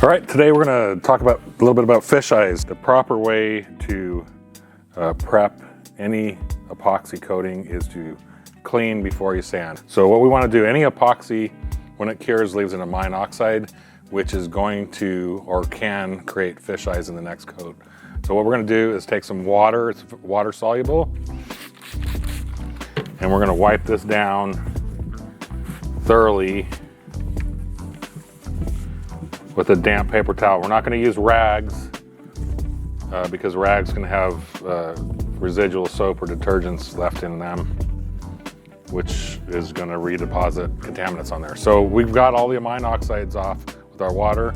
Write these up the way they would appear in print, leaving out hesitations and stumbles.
All right, today we're going to talk about a little bit about fisheyes, the proper way to prep any epoxy coating is to clean before you sand. So what we want to do, any epoxy when it cures leaves an amine oxide, which is going to or can create fisheyes in the next coat. So what we're going to do is take some water, it's water soluble, and we're going to wipe this down thoroughly with a damp paper towel. We're not going to use rags because rags can have residual soap or detergents left in them, which is going to redeposit contaminants on there. So we've got all the amine oxides off with our water.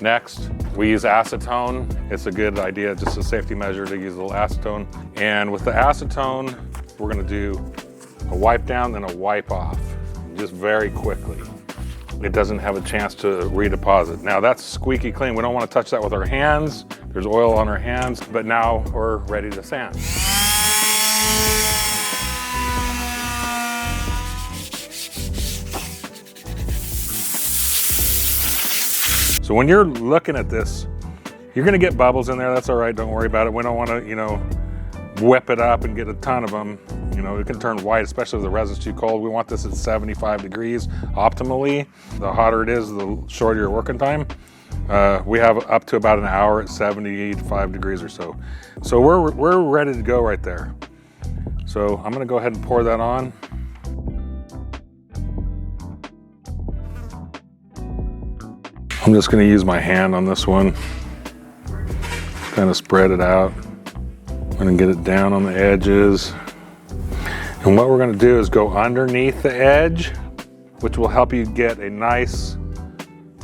Next, we use acetone. It's a good idea, just a safety measure, to use a little acetone. And with the acetone, we're going to do a wipe down, then a wipe off, just very quickly. It doesn't have a chance to redeposit. Now that's squeaky clean. We don't want to touch that with our hands. There's oil on our hands, but now we're ready to sand. So when you're looking at this, you're gonna get bubbles in there. That's all right, don't worry about it. We don't wanna, whip it up and get a ton of them. It can turn white, especially if the resin's too cold. We want this at 75 degrees optimally. The hotter it is, the shorter your working time. We have up to about an hour at 75 degrees or so. So we're ready to go right there. So I'm gonna go ahead and pour that on. I'm just gonna use my hand on this one. Kind of spread it out. I'm gonna get it down on the edges. And what we're going to do is go underneath the edge, which will help you get a nice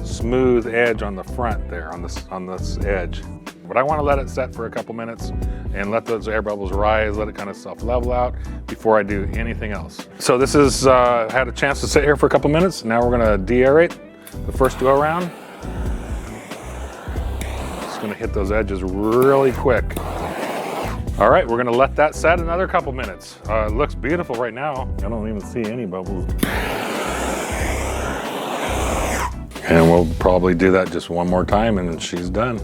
smooth edge on the front there, on this edge. But I want to let it set for a couple minutes and let those air bubbles rise, let it kind of self-level out before I do anything else. So this is had a chance to sit here for a couple minutes. Now we're going to de-aerate the first go around. Just going to hit those edges really quick. All right, we're gonna let that set another couple minutes. It looks beautiful right now. I don't even see any bubbles. And we'll probably do that just one more time and she's done.